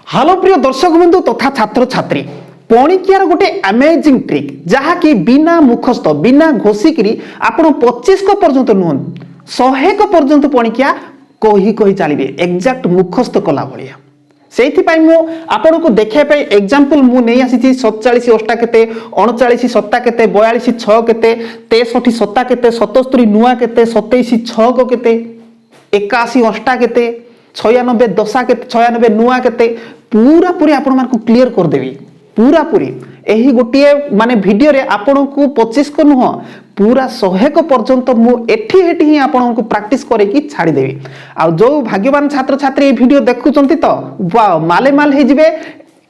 Hello प्रिय दर्शक बंधु तथा छात्र छात्री पणिकियार गोटे अमेजिंग ट्रिक जहाँकि बिना मुखस्त बिना घोषिकी आप 25 पर्यंत नुह 100 पर्यंत पणिकिया कही कही चलिए एक्जाक्ट मुखस्त कला भाया से आपन को देखा एग्जांपल मु नहीं आसी 47 अष्टा केते 39 सत्ता केते 42 6 केते 63 सत्ता केते 77 नुआ केते 27 6 केते 81 अष्टा केते 96 दशा केते 96 नुआ केते पूरा पूरी आपण मानको क्लियर कर देबी पूरा पूरी एही गोटिए माने वीडियो रे आपण को 25 को नुह पूरा 100 पर्यंत मु एठी हेठी ही आपण को प्रैक्टिस करे की छाड़ी देबी आ जो भाग्यवान छात्र छात्री ए वीडियो देखुचंती तो वाओ माले माल हे जिवे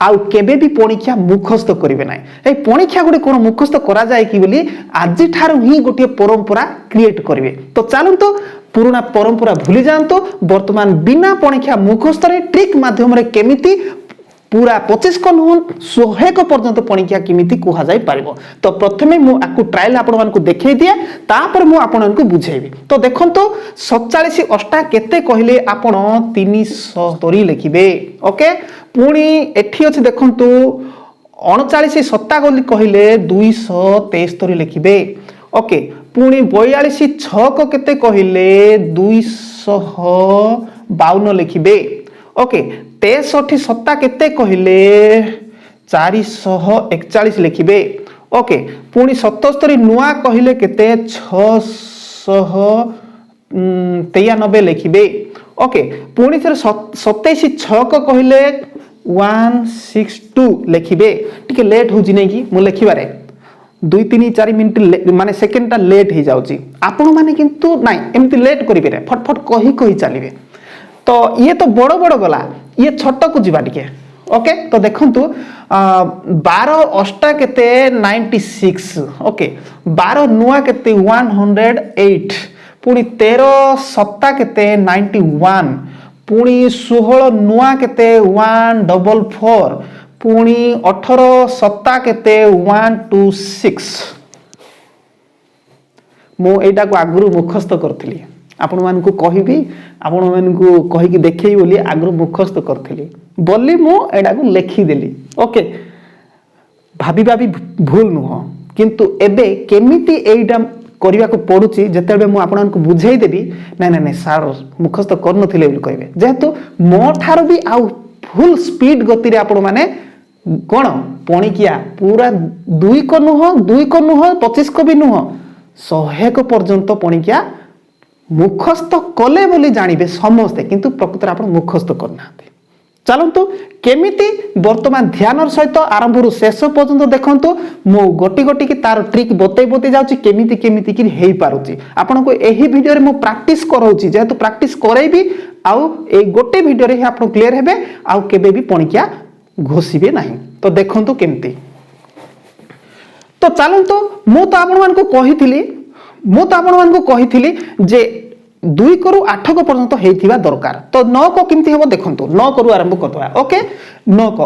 आउ केबे भी पणिकिया मुखस्त करिवे नै ए पणिकिया गोटे कोन मुखस्त करा जाय की बोली आज ठार ही गोटे परंपरा क्रिएट करिवे तो चलंतो पुराना परंपरा भूली जातु वर्तमान बिना पणिकिया मुखस्त ट्रिक माध्यम केमिति पूरा 25 को नुह 100 पर्यंत पणिकिया केमिति कहा जाय पारिबो तो प्रथमे मु आकु ट्रायल आपण मानकु देखै दिए तापर मु आपण मानकु बुझेबी तो देखंतो 47 अष्टा केते कहिले आपण 370 लिखिबे ओके पुणी एठी अछि देखंतु 39 सत्ता कहिले 273 लिखिबे ओके पुणी 42 6 को केते कहिले 252 लिखिबे ओके 63 सत्ता केते कहिले 441 लिखिबे ओके पुणी 77 नुआ कहिले केते 693 लिखिबे ओके पुणी थरे 27 6 को कहिले 162 लिखिबे टिके लेट हो जिने की मु लिखिबारे 2-3-4 मिनिट माने सेकेंड टा लेट हो जाउची आपण माने किंतु नाही एमती लेट करिबे फटफट कही कही चलिबे तो ये तो बड़ बड़ गला ये छोट को जीवा टिके ओके तो देखंतु 12 अष्टा केते 96 ओके 12 नुआ केते 108 पुणी 13 सत्ता केते 91 पुणी 16 नुआ केते 144 पुणी 18 सत्ता केते 126 मो एटा को आगुरु मुखस्त करथिली आपण मान को कहिबी आपण मान को कहि कि देखै बोली आगुरु मुखस्त करथिली बोली मो एटा को लिखि देली ओके भाबी भाबी भूल नुह किंतु एबे केमिति एटा करिया को पडुची जेतेबे मु आपण को बुझाई देबी नै नै नै सार मुखस्त कर नथिले बोली कहबे जेहेतु मो ठार भी आ फुल स्पीड गति रे आपण माने कोन पणिकिया पूरा 2 को नुह 25 को भी नुह 100 पर्यंत पणिकिया मुखस्त कले बोली जानिबे समस्ते किंतु प्रकृत आपण मुखस्त करना चलंतु केमिति वर्तमान ध्यान सहित आरंभ रु शेष पर्यंत देखंतु मो गोटी गोटी की तार ट्रिक बते जाउची केमिति केमिति कि हेई पारुची आपण को एही वीडियो रे मो प्रैक्टिस करौची जेतु प्रैक्टिस करैबी आउ ए गोटे वीडियो रे आपण क्लियर हेबे आउ केबे भी पणिकिया घोषिबे नाही तो देखंतु केमिति तो चलंतु मो तो आपण मान को कहिथिली जे 2 करु 8 को पर्यंत हेइथिबा दरकार तो 9 को केमति हेबो देखंतु 9 करु आरंभ करतबा ओके 9 को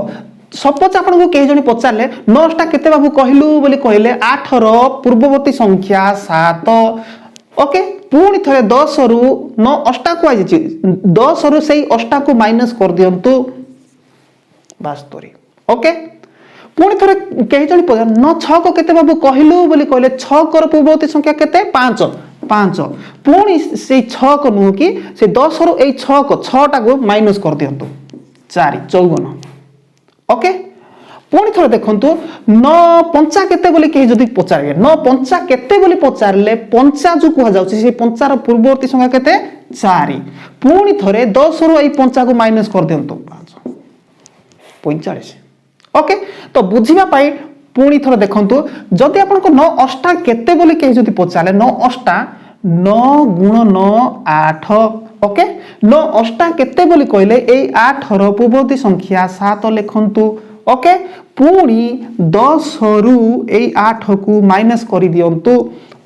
सपोज आपण को केहि जणी पचारले 9 टा केते बाबू कहिलु बोली कहले 8 रो पूर्ववर्ती संख्या 7 ओके पुणी थरे 10 रु 9 अष्टा को आइछि 10 रु सेही अष्टा को माइनस कर दियंतु 72 ओके पुणी थरे केहि जणी पचार 9 6 को केते बाबू कहिलु बोली कहले 6 कर पूर्ववर्ती संख्या केते 5 पुणी से 6 को नुह कि से 10 रु ए 6 को 6 टा को माइनस कर दियंतु 4 54 ओके पुणी थरे देखंतु 9 5 केते बोली केहि जदी पचारबे 9 5 केते बोली पचारले 5 जो कुहा जाउछि से 5 रो पूर्ववर्ती संख्या केते 4 पुणी थरे 10 रु ए 5 को माइनस कर दियंतु 5 45 ओके तो बुझिबा पाई पुणी थर देखंतु जदि आपन को 9 अष्टा केते बोली केहि जदी पचाले 9 अष्टा 9 गुण 9 8 ओके 9 अष्टा केते बोली कहले ए 8 रो पूर्ववर्ती संख्या 7 लिखंतु ओके पुणी 10 रु ए 8 को माइनस करि दियंतु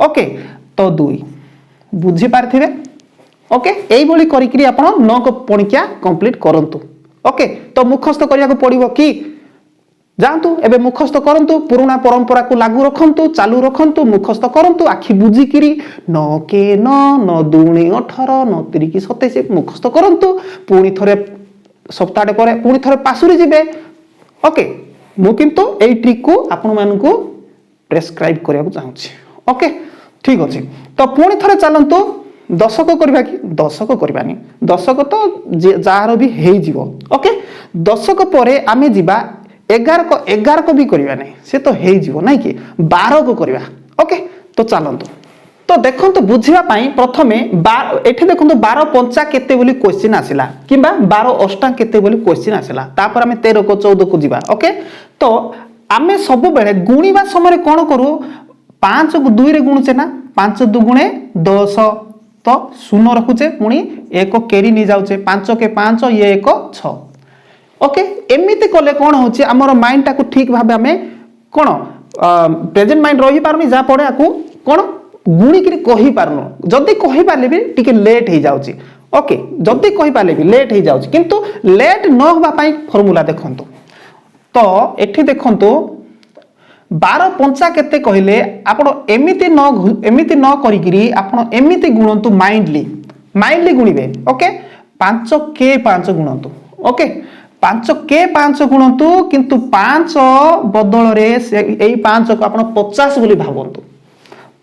ओके तो 2 बुझी पारथिबे ओके एई बोली करि कि आपन 9 को पणिकिया कंप्लीट करंतु ओके तो मुखस्त करिया को पड़िबो कि जानतु एबे मुखस्त करंतु पुराना परंपरा को लागू रखंतु चालू रखंतु मुखस्त करंतु आखि बुझी किरी 9 के 9 9 2 18 9 3 27 मुखस्त करंतु पुणी थरे सप्ताहटे पर पुणी थे पासुरी जीवे ओके मु किंतु एई ट्रिक को आपण मानकु प्रेस्क्राइब करिया चाहूँगी ओके ठीक अच्छे तो पुणी थे चलतु दशक करवा कि दशक करवानी दशक तो जार भी हो ओके दशक पर आम जा 11 को भी करवा नहीं से तो हो ना कि 12 को करवा ओके तो चलतु तो देखो बुझापी प्रथम एठी देखो 12 पंचा केते बोली क्वेश्चन आसला कि 12 अष्टा केते बोली क्वेश्चन आसला तापर आम 13 को 14 को जीवा ओके तो आम सब बेले गुणिबा समय कौन करूँ 5 को 2 रे गुणुचे ना 5 दुगुणे 10 तो शून्य रखुचे पुणी 1 केरी नहीं जाऊे 5 के 5 ये 1 6 ओके एमती कले कौन होची आमर माइंड टाको ठीक भाव आम कौन प्रेजेंट माइंड रही पारनी जहाँ पड़े आपको कौन गुणिक कही पारनु जदि कही पारे भी टिके लेट हो जाउची ओके जदि कही पारे भी लेट हो जाउची किंतु लेट न होबा पई फार्मूला देखंतु तो एठी देखंतु 12 पंचा केते कहले आपण एमिति न करिगिरी आपण एमिति गुणंतु माइंडली गुणिबे ओके 5 के 5 गुणंतु ओके 5 के 5 गुणंतु किंतु 5 बदल रे एई 5 को आपण 50 बोली भाबंतु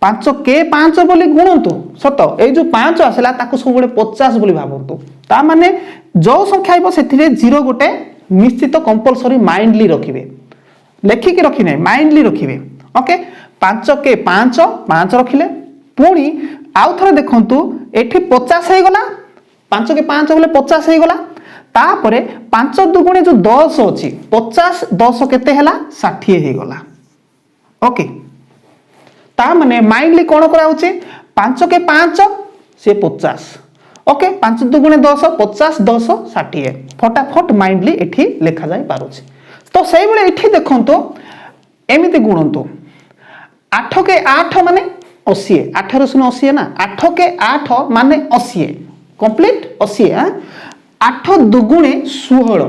5 के 5 बोली गुणंतु सत ए जो 5 आसला ताको सब बळे 50 बोली भाबंतु ता माने जो संख्या आइबो सेथिरे 0 गोटे निश्चित कंपलसरी माइंडली रखिबे लेखिक रखि नै माइंडली रखिबे ओके 5 के 5 5 रखिले पुणी आउ थरे देखंतु एठी 50 हे गला 5 के 5 बोले 50 हे गला तापरे 5 दुगुणे जो 10 अछि 50 10 केते हला 60 हे गला ओके ता माने माइंडली कोन करा होची 5 के 5 से 50 ओके 5 दुगुणे 10 50 10 60 फटाफट माइंडली एठी लेखा जाय पारुची तो सही बेले एठी देखंतो एमिति गुणंतो 8 के 8 माने 80 8 रो 80 ना 8 के 8 माने 80 कंप्लीट 80 हां 8 दुगुणे 16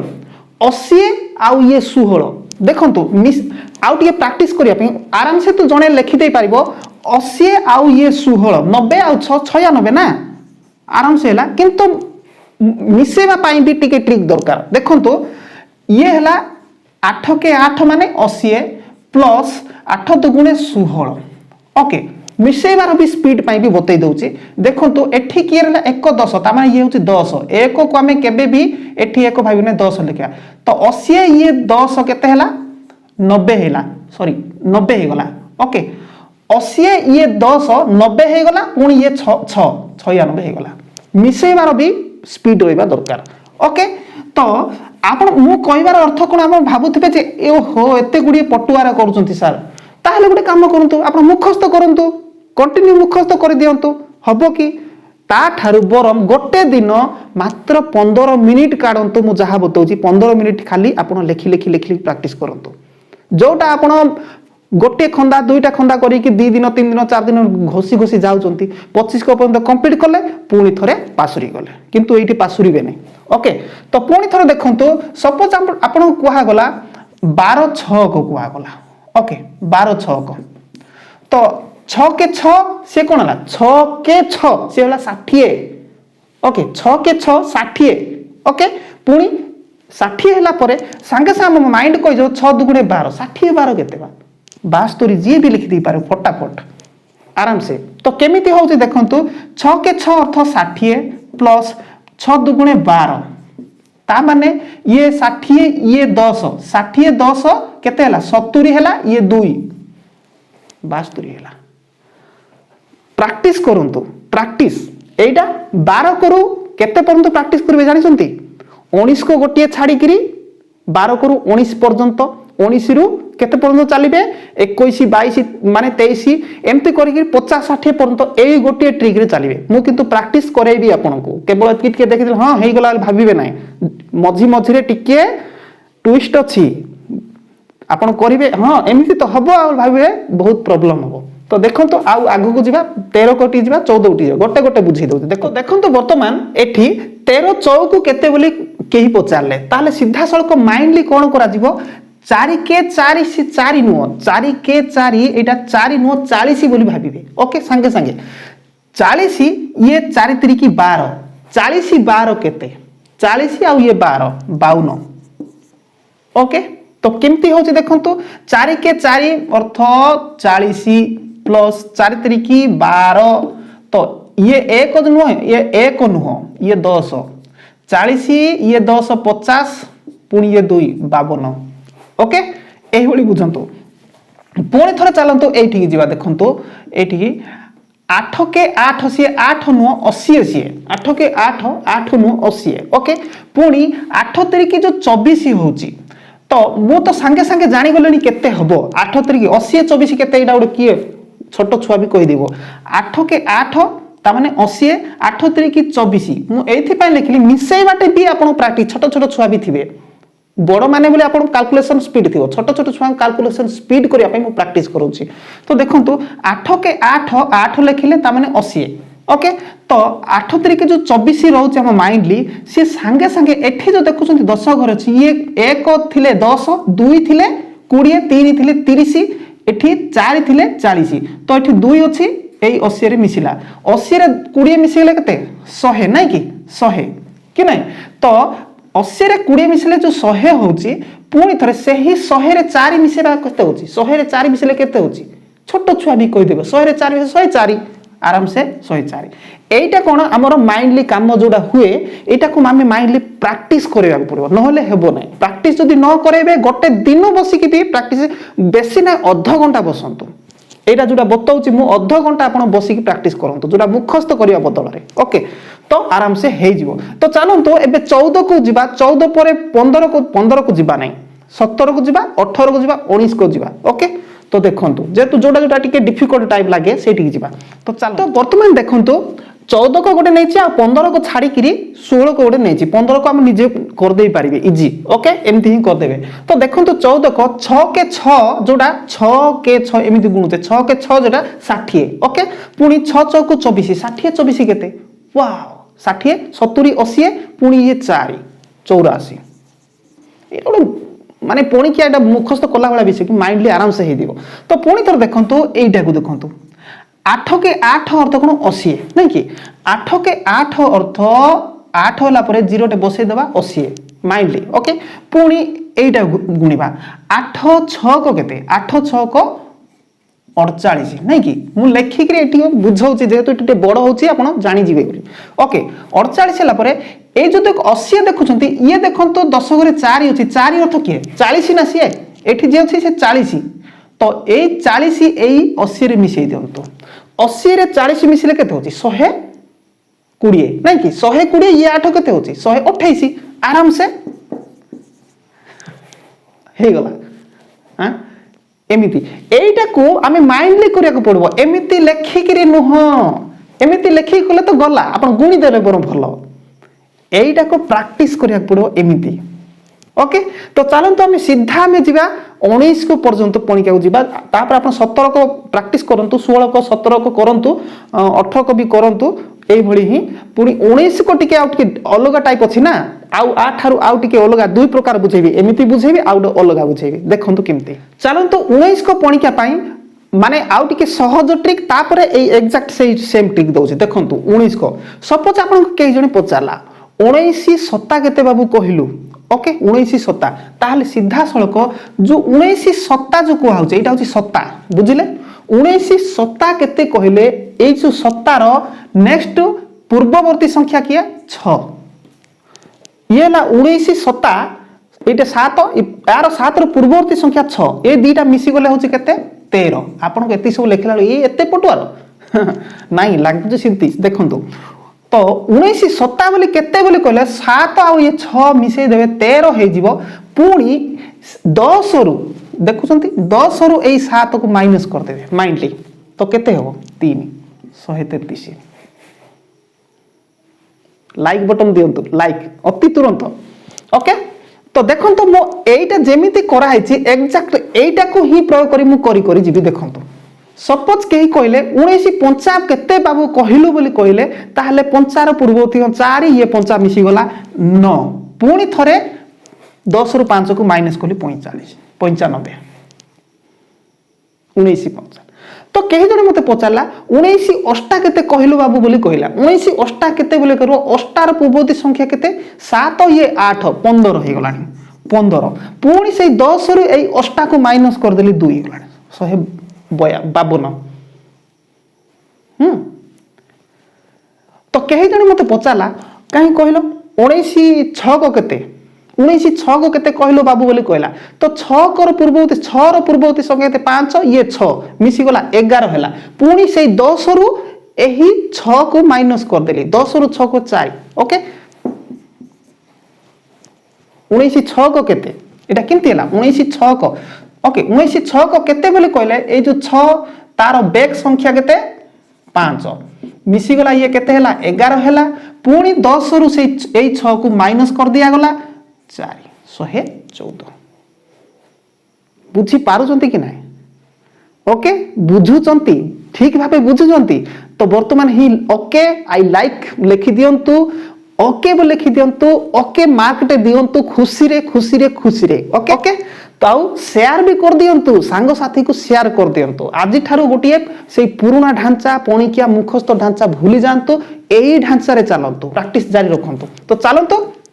80 आउ ये 16 देखंतु मिस आउ टिके प्रैक्टिस करिया पे आराम से तो जणे लिखि दे पारिबो 80 आउ ये 16 90 आउ 96 ना आराम से हला किंतु मिसेबा पाई भी टिके ट्रिक दरकार देखंतु ये हला 8 के 8 माने 80 प्लस 8 दुगुणे 16 ओके मिसेबार भी स्पीड पाई भी बतई दउची देखंतु एठी की रहला 1 10 ता माने ये होची 10 1 को हमें केबे भी एठी 1 भाई ने 10 लिखा तो 80 ये 10 केते हला 90 हेला सॉरी 90 हे गला ओके 80 ये 10 90 हे गला पुणी ये 6 96 हे गला मिसेबार भी स्पीड रहबा दरकार ओके तो आपण मु कहबार अर्थ कोन आपण भाबुथिबे जे ए हो एते गुडी पटुआरा करूचंती सर ताहले गुडी काम करंतु आपण मुखस्त करंतु कंटिन्यू मुखस्त कर दियंतु हबो कि ता ठारु बरम गोटे दिन मात्र 15 मिनिट काढंतु मु जहा बतौची 15 मिनिट खाली आपण लेखि लेखि लेखि प्रैक्टिस करंतु जोटा आपण गोटे खंदा दुईटा खंदा करी कि 2 दिन 3 दिन 4 दिन घोसी घोसी जाउचंती 25 को पर्यंत कंप्लीट करले पुणी थरे पासुरी गले किंतु एठी पासुरीबे नै ओके तो पुणी थरे देखंतु सपोज आपण कुहा गला 12 6 को कुहा गला ओके 12 6 को तो 6 के 6 से कोन हला 6 के 6 से हला 60 ओके 6 के 6 60 ओके पुणी 60 हला परे संगे संगे माइंड कहि जो 6 दुगुणे 12 60 12 केते बा 72 जी भी लिखि दी पारे फटाफट आराम से तो केमिति होउची देखंतु 6 के 6 अर्थ 60 प्लस 6 दुगुणे 12 ता माने ये 60 ये 10 60 10 केते हला 70 हला ये 2 72 हला प्रैक्टिस करंतु प्रैक्टिस एटा 12 करू केते पर्यंत प्रैक्टिस करबे जानि सुनती 19 को गोटिए छाड़ी करी 12 करू 19 पर्यंत 19 रु केते पर्यंत चलिबे 21 22 माने 23 एमती करी 50 60 पर्यंत एई गोटिए ट्रिक रे चलिबे मु किंतु प्रैक्टिस करेबी आपनको केवल टिके देखि हां हेई गला भाबिबे नै मझी मझी रे टिके ट्विस्ट अछि आपण करिवे हां एमिति तो हबो आ भाबिबे बहुत प्रॉब्लम हबो तो देखो तो आउ आगु को जीवा 13 कोटी जीवा 14 कोटी गोटे गोटे बुझी दउते देखो देखो तो वर्तमान एठी 13 14 को केते बोली केही पचारले ताले सीधा सळक माइंडली कोन करा जीवो 4 के 4 से 4 नुओ 4 के 4 एटा 4 नुओ 40 बोली भाबिबे ओके संगे संगे 40 ये 4 3 की 12 40 12 केते 40 आउ ये 12 52 ओके तो केमती होची देखंतु 4 के 4 अर्थ 40 प्लस 4 त्रिकी 12 तो ये 1 नुह ये 1 नुह ये 10 40 ये 10 50 पुणी ये 2 52 ओके एही भली बुझंतु पुणी थोड़ा चलतु ये जा देखो ये 8 के 8 सी 8 नुह 80 सी 8 के 8 8 नुह 80 ओके पुणी 8 तरीकी जो 24 होची तो मु तो सांगे सांगे जानी गलेनी केते हबो 8 तरीकी 80 24 केते एटा गोटे किए छोट छुआ भी कहि देबो 8 के 8 ता माने 80 8 तरीकी 24 मु एथि पय लिखली मिसै बाटे भी आपन प्रैक्टिस छोट छोट छुआ भी थिबे बड़ माने बोले आपन कैलकुलेशन स्पीड थियो छोट छोट छुआ कैलकुलेशन स्पीड करिया पय मु प्रैक्टिस करूची तो देखंतु 8 के 8 8 लिखिले ता माने 80 ओके तो 8 तरीके जो 24 रहउची हम माइंडली से संगे संगे एठी जो देखुछंती 10 घर अछि ये 1 थिले 10 2 थिले 20 3 थिले 30 एठी 4 थिले 40 तो एठी 2 अछि एई 80 रे मिसिला 80 रे 20 मिसिले केते 100 नै कि 100 कि नै तो 80 रे 20 मिसिले जो 100 होउची पुणी थरे सेही 100 रे 4 मिसेबा केते होउची 100 रे 4 मिसिले केते होउची छोट छुआ भी कहि देबे 100 रे 4 मिसे 104 आराम से 104 एटा कोन हमर माइंडली काम जोडा हुए एटा को मामे माइंडली प्रैक्टिस करिया पड़ो नहले हेबो नै प्रैक्टिस जदी न करेबे गोटे दिन बसी कि भी प्रैक्टिस बेसी ना आधा घंटा बसंतु एटा जोडा बताउची मु आधा घंटा आपण बसी कि प्रैक्टिस करंतु जोडा मुखस्त करिया बदल रे ओके तो आराम से हे जिवो तो चलंतु एबे 14 को जिबा 14 परे 15 को जिबा नै 17 को जिबा 18 को जिबा 19 को जिबा ओके तो देखंतु जेतु जोडा जोडा टिके डिफिकल्ट टाइप लागे सेठी जिबा तो चल तो वर्तमान देखंतु 14 को गोटे नैछि आ 15 को छाड़ी किरी 16 को गोटे नैछि 15 को हम निजे कर देई पारिबे इजी ओके एमती ही कर देबे तो देखंतु 14 को 6 के 6 जोडा 6 के 6 एमती गुणुते 6 के 6 जोडा 60 ओके पुनी 6 6 को 24 60 24 केते वाओ 60 70 80 पुनी ये 4 84 एटा माने पुणी कि एटा मुखस्त कला वाला विषय कि माइंडली आराम से हे दिबो तो पुणी थर देखंतु एटा को देखंतु 8 के 8 अर्थ कोन 80 नै कि 8 के 8 अर्थ 8 होला परे 0 टे बसै देबा 80 माइंडली ओके पुणी एटा गुणिबा 8 6 को केते 8 6 को 48 नै कि मु लेखि कि एटी बुझौची जेतु एटी बड़ होची आपण जानि जिवे ओके 48 होला परे ए जो देख 80 देखुछंती ये देखंतो 10 घरे 4 अछि 4 अर्थ के 40 ना सिए एठी जे अछि से 40 तो ए 40 एई 80 रे मिसै दियंतो 80 रे 40 मिसिले केते होची 120 नै कि 120 ये 8 केते होची 128 आराम से हे गला हां एमिति एइटा को आमे माइंडली करिया को पड़बो एमिति लेखि करी नुह एमिति लेखि कले तो गला आपण गुणी देले बरो भलो एइटा को प्रैक्टिस करिया पड़ो एमिति ओके तो चलंतु हम सीधा में जिबा 19 को पर्यंत पणिका को जिबा तापर आपण 17 को प्रैक्टिस करंतु 16 को 17 को करंतु 18 को भी करंतु एई भली ही पुनी 19 को टिके आउट के अलग टाइप अछि ना आउ 8 थारु आउ टिके अलग दुई प्रकार बुझेबी एमिति बुझेबी आउ अलग बुझेबी देखंतु केमती चलंतु 19 को पणिका पई माने आउ टिके सहज ट्रिक तापर एई एग्जैक्ट सेम ट्रिक दोछि देखंतु 19 को सपोज आपण के जने पचारला 19 सत्ता केते बाबू कहिलु ओके 19 सत्ता ताहले सीधा सळक जो 19 सत्ता जो को हाउचे एटा होची सत्ता बुझिले 19 सत्ता केते कहिले ए जो सत्ता रो नेक्स्ट पूर्ववर्ती संख्या किया 6 ये ला 19 सत्ता एटा 7 यार 7 रो पूर्ववर्ती संख्या 6 ए दीटा मिसी गले होची केते 13 आपन को एति सब लेखला ए एते पटुआर नाही लागु सिंती देखंतु तो 19 सत्ता बोली केते बोली कहले 7 आ ये 6 मिसे देबे 13 हे जीवो पुणी 10 रु देखुछंती 10 रु ए 7 को माइनस कर देबे माइंडली तो केते हो 3 133 लाइक बटन दियंतु लाइक अति तुरंत ओके तो देखंतु मो एटा जेमिति करा हैछि एग्जैक्ट एटा को ही प्रयोग करी मु करी जिबी देखंतु सपोज केही कहले 19 पंचा केते बाबू कहिलु बोली कहले ताहले पंचा रो पूर्ववर्ती 4 ये पंचा मिसी गला 9 पुणी थरे 10 रु 5 को माइनस कली 45 95 19 पंचा तो कहीं जने मते पचारला 19 अष्टा केते कहलु बाबू बोली कहला 19 अष्टा केते बोले करबो अष्टार पूर्ववर्ती संख्या केते 7 ये 8 15 हे गलानी 15 पुणी से 10 रु ए अष्टा को माइनस कर देली 2 गलानी 152 तो कहीं जने मते पचारला कहीं कहलो 19 6 को केते 19 6 को केते कहलो बाबू बोली कहला तो 6 कर पूर्ववर्ती 6 रो पूर्ववर्ती संख्या केते 5 ये 6 मिसी गला 11 हैला पुणी से 10 रु एही 6 को माइनस कर देली 10 रु 6 को 4 ओके 19 6 को केते एटा केमती हैला 19 6 को ओके 19 6 को केते बोली कहले ए जो 6 तार बैक संख्या केते 5 मिसी गला ये केते हैला 11 हैला पुणी 10 रु से ए 6 को माइनस कर दिया गला 4 114 बुझी पारुचंती कि नाही ओके बुझुचंती ठीक भाबे बुझुचंती तो वर्तमान ही ओके आई लाइक लिखि दियंतु ओके बो लिखि दियंतु ओके मार्क टे दियंतु खुशी रे ओके ओके ताऊ शेयर भी कर दियंतु सांग साथी को शेयर कर दियंतु आज ठारू गोटिए से पुराना ढांचा पणिकिया मुखस्थ ढांचा भूली जांतु एई ढांचा रे चलंतु प्रैक्टिस जारी रखंतु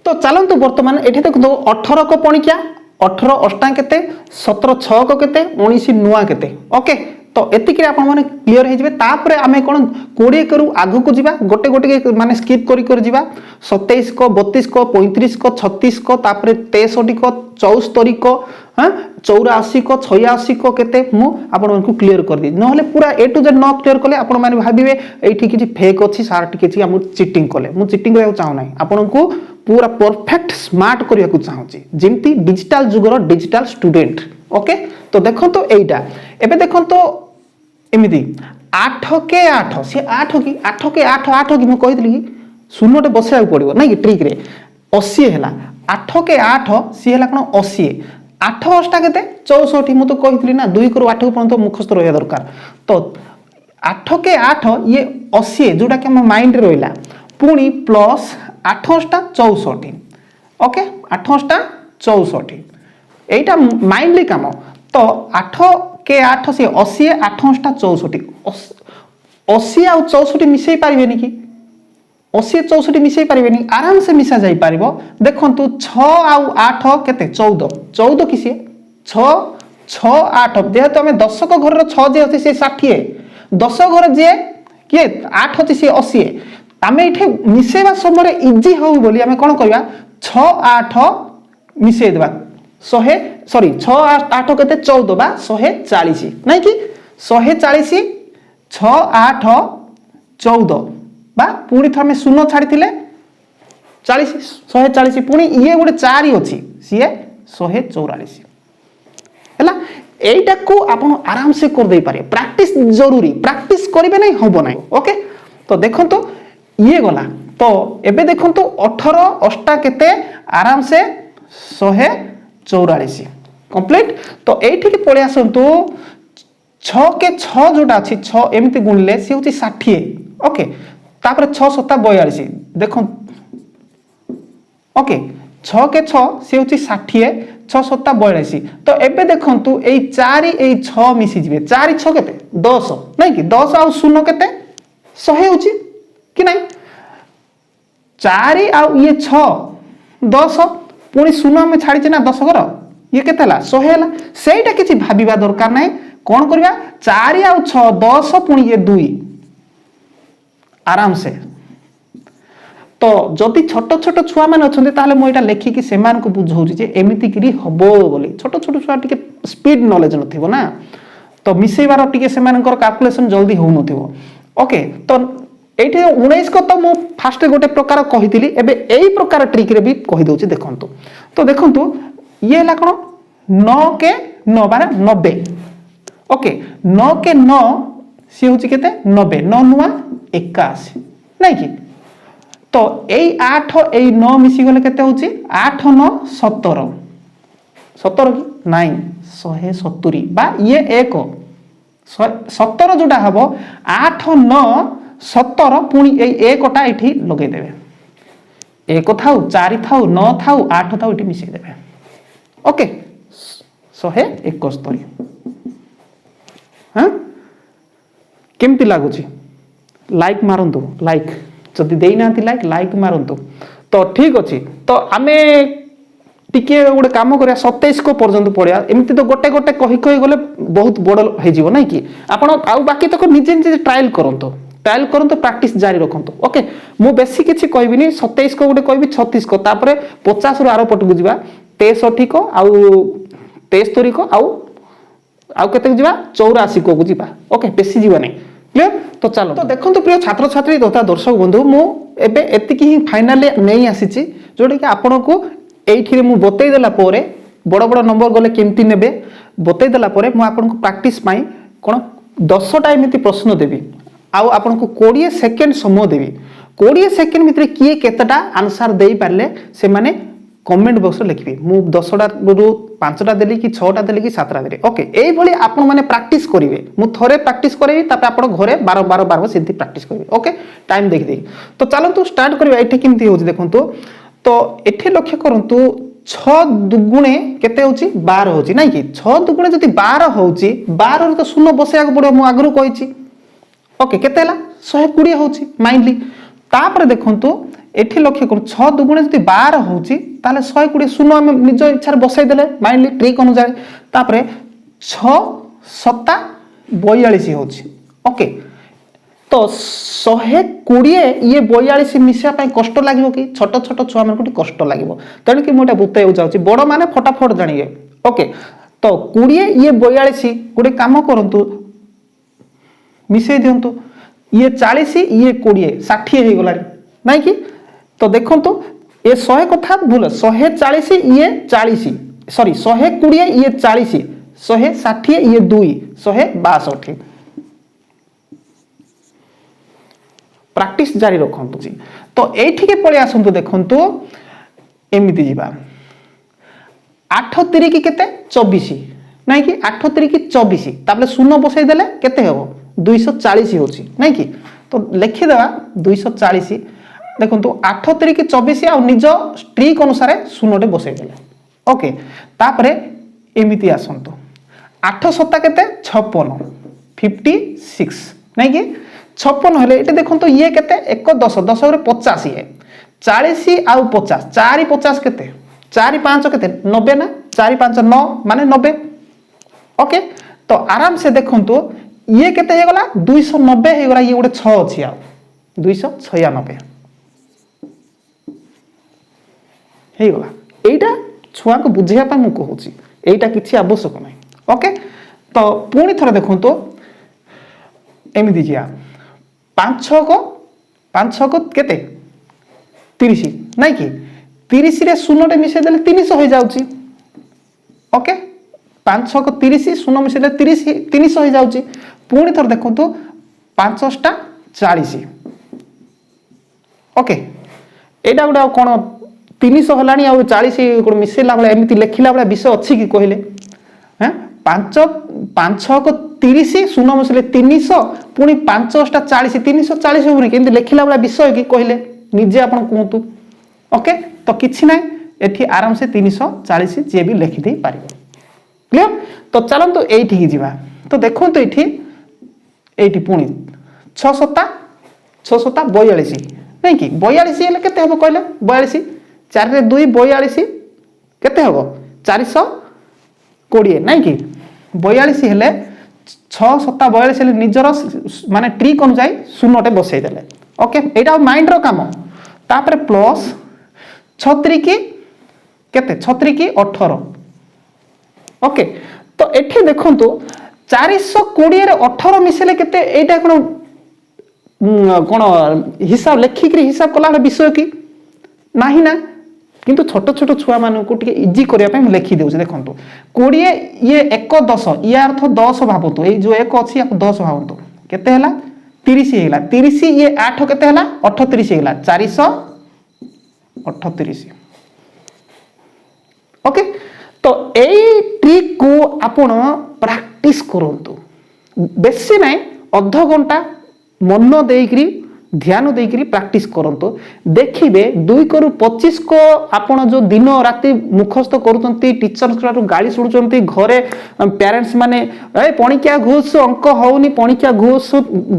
तो चलंतु वर्तमान एठे देखो 18 को पणिकिया 18 अष्टा केते 17 6 को केते 19 नुआ केते ओके तो एतिक आपण माने क्लियर हे जिवे तापरे आमे कोन 20 करू आगु को जिबा गोटे गोटे माने स्किप करी जिबा 27 को 32 को 35 को 36 को तापरे 63 को 74 को हां 84 को 86 को केते मु आपण मानकु क्लियर कर दी नहले पूरा ए टू जेड न क्लियर कले आपण माने भाबिबे एठी किछि फेक अछि सार टिके हम चीटिंग कले मु चीटिंग करया चाहू नै आपनकु पूरा परफेक्ट स्मार्ट करिया को चाहू छी जेमती डिजिटल जुगर डिजिटल स्टूडेंट ओके तो देखो तो एटा एबे देखो तो एमिति 8 के 8 से 8 के 8 कि मु कहि दिली शून्यटे बसाय पड़िबो नै कि ट्रिक रे 80 हैला 8 के 8 सी हैला कोन 80 8 अष्टा केते 64 मु तो कहितली ना 2 करू 8 पर्यंत मुखस्थ रहया दरकार तो 8 के 8 ये 80 जोटा कि हम माइंड रे रहला पुनी प्लस 8 अष्टा 64 ओके 8 अष्टा 64 एटा माइंडली काम तो 8 के 8 से 80 8 अष्टा 64 80 आ 64 मिसई पारिबेनी कि 80 64 मिसई पारिबेनी आराम से मिसा जाई पारिबो देखंतु 6 आ 8 केते 14 किसे 6 6 8 जेहेतु हमें 10 को घर रो 6 जे अछि से 60 10 घर जे के 8 अछि से 80 आमे इठे मिसेबा समय इजी हो बोली आमे कोन करबा 6 8 मिसई देबा 100 सॉरी 6 8 केते 14 बा 140 नै कि 140 6 8 14 बा पुणी थमे शून्य छाड़ीथिले 40 140 पुणी ये गोटे 4 अछि सिए 144 हैला एटा को आपण आराम से कर दे पारे प्रैक्टिस जरूरी प्रैक्टिस करिवे नै होबो नै ओके तो देखो तो ये गला तो एबे देखो तो 18 अष्टा केते आराम से 144 कंप्लीट तो एठी के पळे आसंतु 6 के 6 जोटा अछि 6 एमिति गुणले से होछि 60 ओके तापर 6 7 42 देखो ओके 6 के 6 से होछि 60 6 7 42 तो एबे देखंतु एई 4 एई 6 मिसी जिवे 4 6 केते 10 नै कि 10 आ 0 केते 100 होछि कि नै 4 आ ये 6 10 पुणी 0 में छाड़ी ना 10 घर ये केते हला 100 हला सेटा किछि भाबिबा दरकार नै कोन करबा 4 आ 6 10 पुणी ये 2 आराम से तो जदि छोट छोट छुआ मान अछन्ते ताले मो एटा लेखि कि सेमान को बुझौछि जे एमिति करी हबो बोली छोट छोट छुआ टिके स्पीड नॉलेज नथिबो ना तो मिसेबार टिके सेमानकर कैलकुलेशन जल्दी हो नथिबो ओके तो एठे 19 को तो मो फास्ट गोटे प्रकार कहितली एबे एई प्रकार ट्रिक रे भी कहि दोछि देखंतु तो देखंतु ये हला कोन 9 के 9 बार 90 ओके 9 के 9 से होछि केते 90 9 नुआ 81 नै कि तो एई 8 एई 9 मिसी गले केते होछि 8 9 17 17 कि नहीं 170 बा ये 1 17 जोटा हबो 8 9 17 पुणी एई 1 टा एठी लगे देबे 1 थाउ 4 थाउ 9 थाउ 8 थाउ एठी मिसी देबे ओके 171 हां केमती लगुच लाइक मारंतु लाइक जदि देना लाइक लाइक मारंतु तो ठीक अच्छे तो आम टिके गोटे कम करा 27 को पर्यंत पढ़िया एमती तो गोटे गोटे कही कही गले बहुत बड़ हो ना कि आप बाकी तक निजे निजे ट्रायल करंतु प्रैक्टिस जारी रखंतु ओके मु बेसी किछि कहबिनी 27 को गोटे कहबी 36 को तापरे 50 रु आरो पटकु जिबा 63 को आउ 73 को आउ केते जिबा 84 को जिबा ओके बेसी जिबा नै क्लियर तो चलो तो देखंतु प्रिय छात्र छात्री तथा दर्शक बंधु मु एबे एतिकी ही फाइनली नै आसीची जोडे कि आपन को एइठिरे मु बतै देला पोरे बड़ बड़ नंबर गले केमती नेबे बतै देला पोरे मु आपन को प्रैक्टिस पाई कोन 10 टा एमिति प्रश्न देबी आउ आपन को 20 सेकंड समय देबी 20 सेकंड भितर किए केतटा आंसर देई पारले से माने कमेंट बॉक्स रे लिखबी मु 10 टा रु 5 टा देली कि 6 टा देली कि 7 टा देली ओके एई भली आपन माने प्रैक्टिस करिवे मु थोरे प्रैक्टिस करबी तापर आपन घरे 12 सिद्धि प्रैक्टिस करबी ओके टाइम देख दे तो चलंतु स्टार्ट करबा एठी केमती होची देखंतु तो एठी लक्ष्य करंतु 6 दुगुणे केते होची 12 होची नै कि 6 दुगुणे जति 12 होची 12 रे तो शून्य बसैया को पड़ो मु आगरु कहिची ओके केते हला 120 होची माइंडली तापर देखंतु एठी लक्ष्य कर 6 दुगुणे जति 12 होची ताले 120 शून्य हम निज इच्छा रे बसै देले माइंडली ट्रिक अनुसार तापर 6 7 42 होची ओके तो 120 ये 42 मिसिया पाई कष्ट लागिवो कि छोट छोट छुआ मन को कष्ट लागिवो तेणु कि मोटा बुते हो जाउची बड़ माने फटाफट जानिए ओके तो 20 ये 42 गोटे काम करंतु मिसै दियंतु ये 40 ये 20 60 हे गला नै कि तो देखंतु ये 100 कथा भूल 140 ये 40 सॉरी 120 ये 40 160 ये 2 162 प्रैक्टिस जारी रखंतु जी तो एठी के पळे आसंतु देखंतु एमिति जीवा 8 3 की केते 24 नै कि 8 3 की 24 तापले शून्य बसै देले केते हेबो 240 होची नै कि तो लिखि देबा 240 देखंतु 8 3 की 24 आ निज ट्रिक अनुसार शून्यटे बसै देले ओके तापरे एमिति आसंतु 8 7 केते 56 56 नै कि 56 हेले एटे देखंतु ये केते 1 10 10 रे 50 है 40 आउ 50 4 50 केते 4 5 केते 90 ना 4 5 9 माने 90 ओके तो आराम से देखंतु ये केते हे गला 290 हे गला ये गोटे 6 अछि आ 296 हे गला एटा छुआ को बुझिया पा मु कहूची एटा किछि आवश्यक नै ओके तो पुनी थरा देखंतु एमि दिजिया 5 6 को केते 30 नै कि 30 रे शून्यटे मिसे देले 300 हो जाउची ओके 5 6 को 30 शून्य मिसे देले 30 300 हो जाउची पुनी थर देखंतु 5 टा 40 ओके एटा गुडा कोन 300 हलानी आ 40 को मिसेला बळे एमिति लेखिला बळे विषय अछि कि कहिले हैं 5 6 को 30 शून्य मिसले 300 पुनी 5 टा 40 340 होबनी केंति लेखिला बळे विषय कि कहिले निजे आपण कहतु ओके तो किछि नै एठी आराम से 340 जे भी लिखि दे पारिबो क्लियर तो चलंतु एठी ही जिबा तो देखंतु एठी पुनी 6 7 42 नै कि 42 हेले केते हबो कहले 42 4 रे 2 42 केते हबो 420 नै कि 42 हेले 6 7 42 हेले निजर माने ट्रिक अनुसार शून्यटे बसै देले ओके एटा माइंड रो काम तापर प्लस 36 की केते 36 की 18 ओके तो एठी देखंतु 420 रे 18 मिसले केते एटा कोन हिसाब लेखि करी हिसाब कला विषय की नाही ना किंतु छोट छोट छुआ मान को टिके इजी करिया पे लिखि देउ देखंतु 20 ये 1 10 या अर्थ 10 भाबतो ए जो 1 अछि या 10 भाबतो केते हला 30 हेला 30 ये 8 केते हला 38 हेला 438 ओके तो एई ट्रिक को आपण प्रैक्टिस करंतु बेसी नै आधा घंटा मन देइकरी ध्यान देकर प्रैक्टिस करंतु देखिए 2 करु 25 को आपण जो दिन राति मुखस्त करूचंती टीचर गाली शुणुचंती घरे पेरेंट्स माने ए पणिकिया घुस अंक होउनी पणिकिया घुस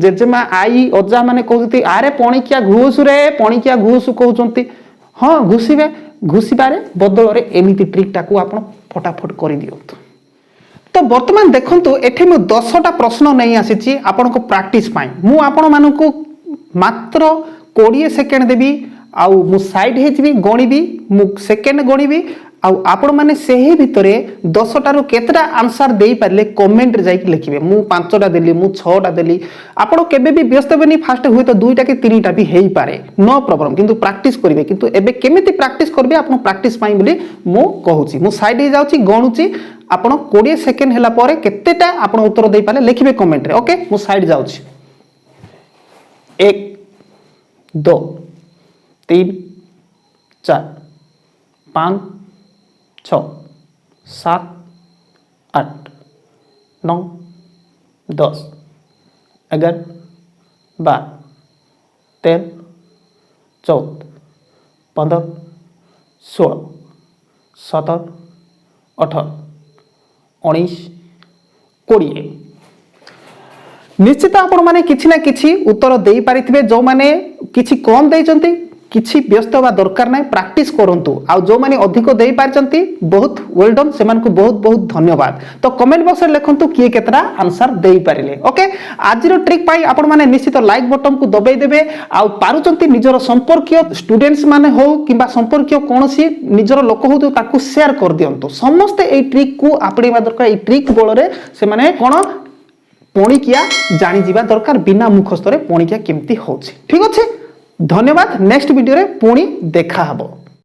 जेजेमा आई अजा माने कहउती अरे पणिकिया घुस रे पणिकिया घुस कहउचंती हां घुसीबे घुसीबारे बदल रे एमिति ट्रिक टाकू आपण फटाफट करि दियंतु। तो वर्तमान देखंतु एठी मु 10टा प्रश्न नहीं आसीची आपण को प्रैक्टिस पाई मु आपण मानकू मात्र 20 सेकेंड देवी आउ मु साइड हेजबी गणिबी मु सेकेंड गणिबी आउ आपण माने सेही भितरे 10टा रो केतरा आंसर देई पारले कमेंट रे जाई लिखिबे मु 5टा देली मु 6टा देली आपण केबे भी व्यस्त बनी फास्ट हुए तो 2टा के 3टा भी हेई पारे नो प्रॉब्लम किंतु प्रैक्टिस करिवे किंतु एबे केमिति प्रैक्टिस करबे आपण प्रैक्टिस पाई बोली मु कहूची मु साइड हे जाउची गणुची आपण 20 सेकेंड हला पारे केतेटा आपण उत्तर देई पाले लिखिबे कमेंट रे ओके मु साइड जाउची 1 2 3 4 5 6 7 8 9 10 11 12 13 14 15 16 17 18 19 20 निश्चित आपण माने किछि ना किछि उत्तर देई पारिथिबे जो माने किछि कम देइचंती किछि व्यस्त बा दरकार नै प्रैक्टिस करंतु आ जो माने अधिक देई पारचंती बहुत वेल डन सेमान को बहुत बहुत धन्यवाद। तो कमेंट बॉक्स रे लिखंतु किए केतरा आंसर देई पारिले ओके। आज रो ट्रिक पाई आपण माने निश्चित लाइक बटन को दबाई देबे आ पारुचंती निजर संपर्कीय स्टूडेंट्स माने हो किबा संपर्कीय कोनोसी निजर लोक हो ताकू शेयर कर दियंतु समस्त ए ट्रिक को आपणीबा दरकार ए ट्रिक बଳରେ ସେମାନେ कोन पणिकिया जानि जिबा दरकार बिना मुखस्तरे पणिकिया केमती होछि ठीक अछि। धन्यवाद नेक्स्ट वीडियो रे पुणी देखा हबो।